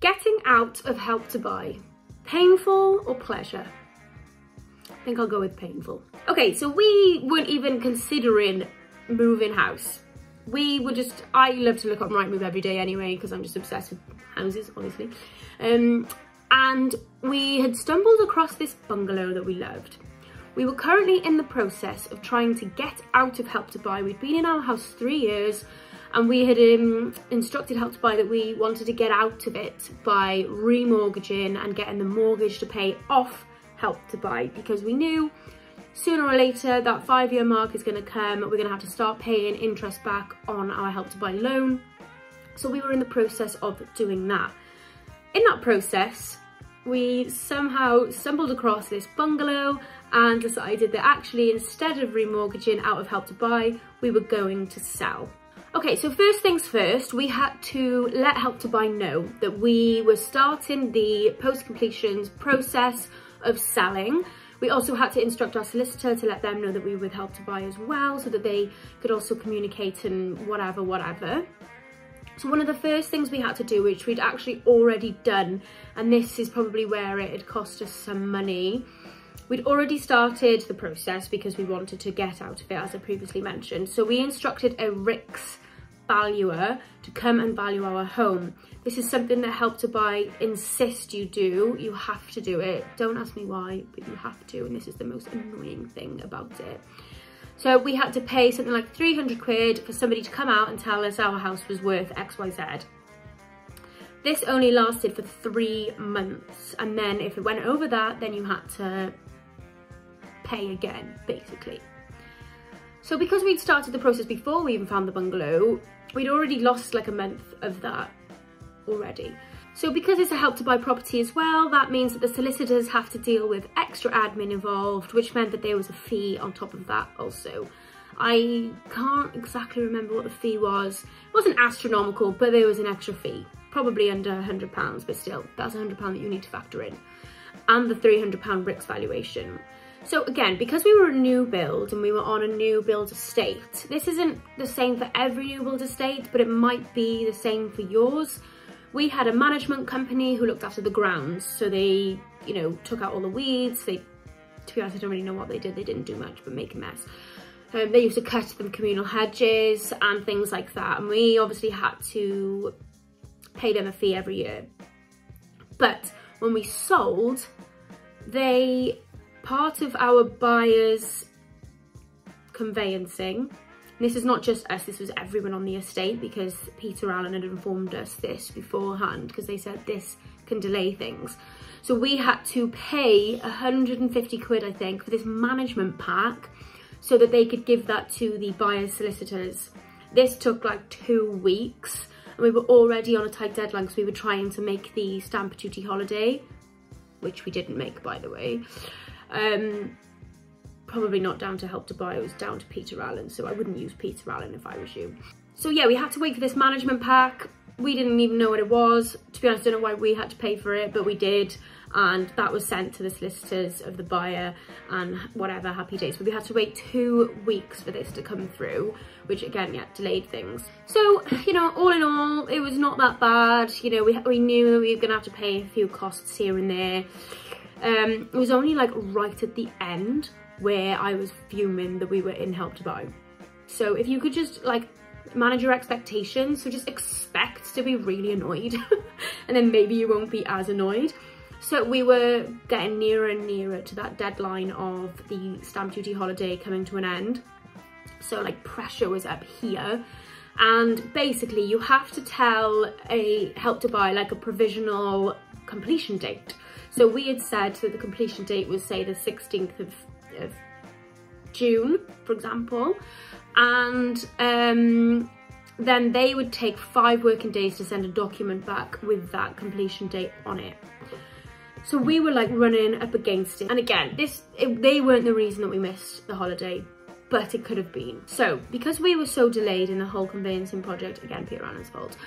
Getting out of Help to Buy. Painful or pleasure? I think I'll go with painful. Okay, so we weren't even considering moving house. We were just, I love to look on Rightmove every day anyway, because I'm just obsessed with houses, obviously. And we had stumbled across this bungalow that we loved. We were currently in the process of trying to get out of Help to Buy. We'd been in our house 3 years, and we had instructed Help to Buy that we wanted to get out of it by remortgaging and getting the mortgage to pay off Help to Buy, because we knew sooner or later that 5-year mark is going to come. We're going to have to start paying interest back on our Help to Buy loan. So we were in the process of doing that. In that process, we somehow stumbled across this bungalow and decided that actually, instead of remortgaging out of Help to Buy, we were going to sell. Okay, so first things first, we had to let Help to Buy know that we were starting the post-completions process of selling. We also had to instruct our solicitor to let them know that we were with Help to Buy as well, so that they could also communicate and whatever. So one of the first things we had to do, which we'd actually already done, and this is probably where it had cost us some money, we'd already started the process because we wanted to get out of it, as I previously mentioned. So we instructed a RICS valuer to come and value our home. This is something that Help to Buy insist you do. You have to do it. Don't ask me why, but you have to, and this is the most annoying thing about it. So we had to pay something like 300 quid for somebody to come out and tell us our house was worth XYZ. This only lasted for 3 months, and then if it went over that, then you had to pay again, basically. So because we'd started the process before we even found the bungalow, we'd already lost like a month of that already. So because it's a Help to Buy property as well, that means that the solicitors have to deal with extra admin involved, which meant that there was a fee on top of that also. I can't exactly remember what the fee was. It wasn't astronomical, but there was an extra fee, probably under £100, but still, that's £100 that you need to factor in. And the £300 RICS valuation. So again, because we were a new build and we were on a new build estate, this isn't the same for every new build estate, but it might be the same for yours. We had a management company who looked after the grounds. So they, you know, took out all the weeds. They, to be honest, I don't really know what they did. They didn't do much but make a mess. They used to cut them communal hedges and things like that. And we obviously had to pay them a fee every year. But when we sold, part of our buyer's conveyancing, and this is not just us, this was everyone on the estate, because Peter Allen had informed us this beforehand, because they said this can delay things. So we had to pay 150 quid, I think, for this management pack so that they could give that to the buyer's solicitors. This took like 2 weeks, and we were already on a tight deadline because we were trying to make the stamp duty holiday, which we didn't make, by the way. Probably not down to Help to Buy, it was down to Peter Allen, so I wouldn't use Peter Allen if I was you. So yeah, we had to wait for this management pack. We didn't even know what it was. To be honest, I don't know why we had to pay for it, but we did. And that was sent to the solicitors of the buyer and whatever, happy days. But we had to wait 2 weeks for this to come through, which again, yeah, delayed things. So, you know, all in all, it was not that bad. You know, we knew that we were gonna have to pay a few costs here and there. It was only like right at the end where I was fuming that we were in Help to Buy. So if you could just like manage your expectations, so just expect to be really annoyed and then maybe you won't be as annoyed. So we were getting nearer and nearer to that deadline of the stamp duty holiday coming to an end. So like pressure was up here. And basically you have to tell a Help to Buy like a provisional completion date. So we had said that the completion date was, say, the 16th of June, for example, and then they would take 5 working days to send a document back with that completion date on it. So we were like running up against it. And again, they weren't the reason that we missed the holiday, but it could have been. So because we were so delayed in the whole conveyancing project, again, Peter Allen's fault,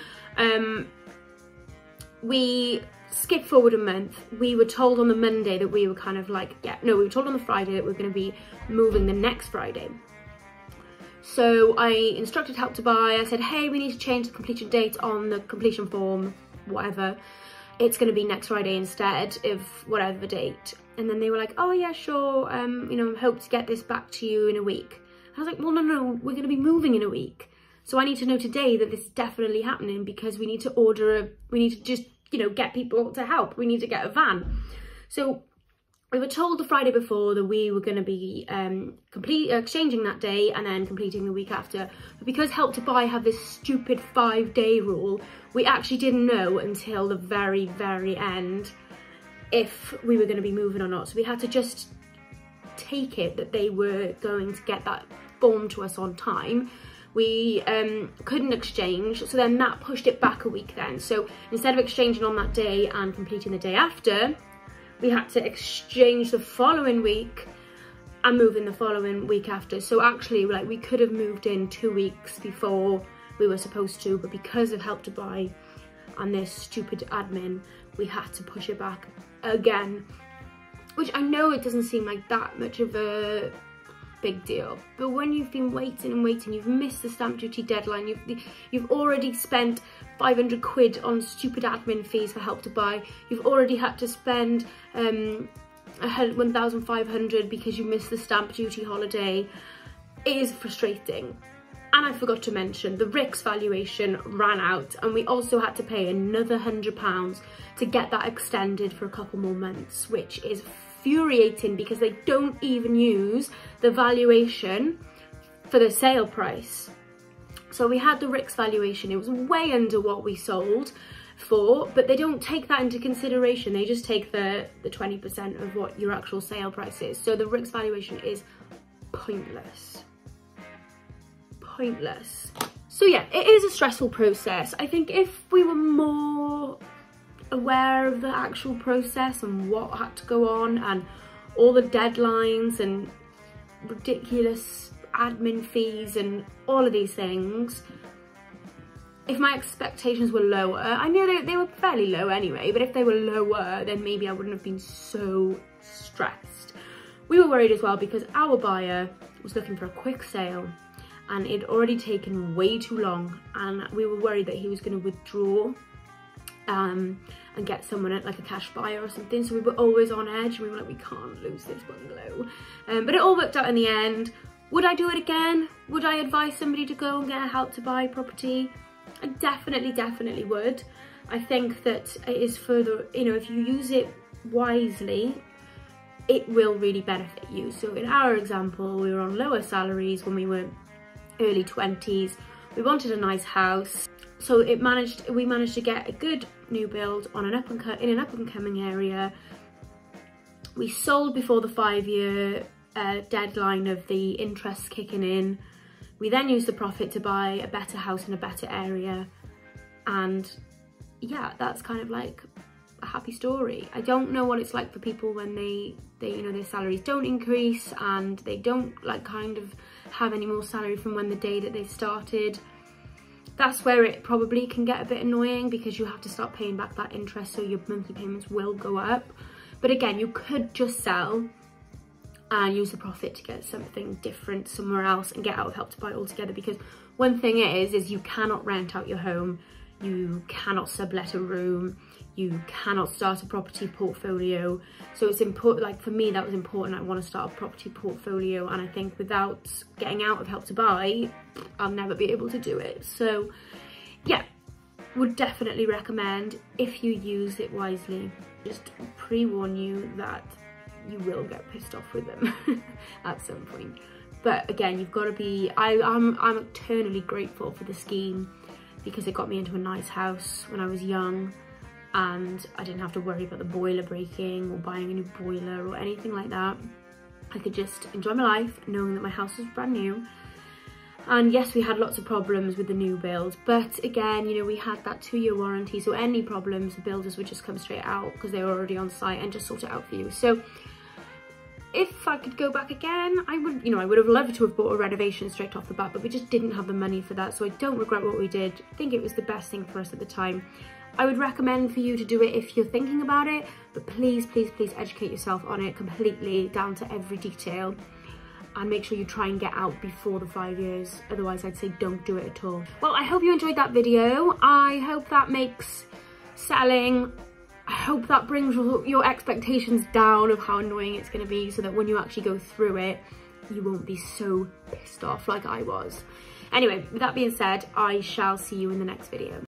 we skip forward a month. We were told on the Monday that we were kind of like, we were told on the Friday that we were going to be moving the next Friday. So I instructed Help to Buy. I said, hey, we need to change the completion date on the completion form, whatever. it's going to be next Friday instead of whatever date. And then they were like, oh yeah, sure, you know, I hope to get this back to you in a week. I was like, well, no, we're going to be moving in a week. So I need to know today that this is definitely happening, because we need to we need to just, you know, get people to help. We need to get a van. So we were told the Friday before that we were going to be exchanging that day and then completing the week after. But because Help to Buy have this stupid 5-day rule, we actually didn't know until the very, very end if we were going to be moving or not. So we had to just take it that they were going to get that form to us on time. We couldn't exchange, so then that pushed it back a week then. So instead of exchanging on that day and completing the day after, we had to exchange the following week and move in the following week after. So actually, like, we could have moved in 2 weeks before we were supposed to, but because of Help to Buy and this stupid admin, we had to push it back again. Which I know it doesn't seem like that much of a big deal, but when you've been waiting and waiting, you've missed the stamp duty deadline, you've already spent 500 quid on stupid admin fees for Help to Buy, you've already had to spend 1,500 because you missed the stamp duty holiday. It is frustrating. And I forgot to mention, the RICS valuation ran out, and we also had to pay another £100 to get that extended for a couple more months, which is infuriating because they don't even use the valuation for the sale price. So we had the RICS valuation, it was way under what we sold for, but they don't take that into consideration. They just take the 20% of what your actual sale price is. So the RICS valuation is pointless. Pointless. So yeah, it is a stressful process. I think if we were more aware of the actual process and what had to go on and all the deadlines and ridiculous admin fees and all of these things, if my expectations were lower, I know they were fairly low anyway, but if they were lower, then maybe I wouldn't have been so stressed. We were worried as well because our buyer was looking for a quick sale and it'd already taken way too long, and we were worried that he was going to withdraw and get someone like a cash buyer or something. So we were always on edge. We were like, we can't lose this bungalow. But it all worked out in the end. Would I do it again? Would I advise somebody to go and get a Help to Buy property? I definitely would. I think that it is further, you know, if you use it wisely, it will really benefit you. So in our example, we were on lower salaries when we were early 20s. We wanted a nice house. So we managed to get a good new build on in an up and coming area. We sold before the 5-year deadline of the interest kicking in. We then used the profit to buy a better house in a better area, and yeah, that's kind of like a happy story. I don't know what it's like for people when they you know, their salaries don't increase and they don't like kind of have any more salary from when the day that they started. That's where it probably can get a bit annoying because you have to start paying back that interest, so your monthly payments will go up. But again, you could just sell and use the profit to get something different somewhere else and get out of Help to Buy altogether, because one thing is you cannot rent out your home, you cannot sublet a room, you cannot start a property portfolio. So it's important, like for me that was important. I want to start a property portfolio, and I think without getting out of Help to Buy, I'll never be able to do it. So yeah, would definitely recommend if you use it wisely. Just pre-warn you that you will get pissed off with them at some point. But again, you've got to be, I'm eternally grateful for the scheme because it got me into a nice house when I was young, and I didn't have to worry about the boiler breaking or buying a new boiler or anything like that. I could just enjoy my life knowing that my house was brand new. And yes, we had lots of problems with the new build, but again, you know, we had that 2-year warranty, so any problems, the builders would just come straight out because they were already on site and just sort it out for you. So if I could go back again, I would, you know, I would have loved to have bought a renovation straight off the bat, but we just didn't have the money for that. So I don't regret what we did. I think it was the best thing for us at the time. I would recommend for you to do it if you're thinking about it, but please, please, please educate yourself on it completely down to every detail, and make sure you try and get out before the 5 years. Otherwise, I'd say don't do it at all. Well, I hope you enjoyed that video. I hope that makes selling I hope that brings your expectations down of how annoying it's going to be, so that when you actually go through it, you won't be so pissed off like I was. Anyway, with that being said, I shall see you in the next video.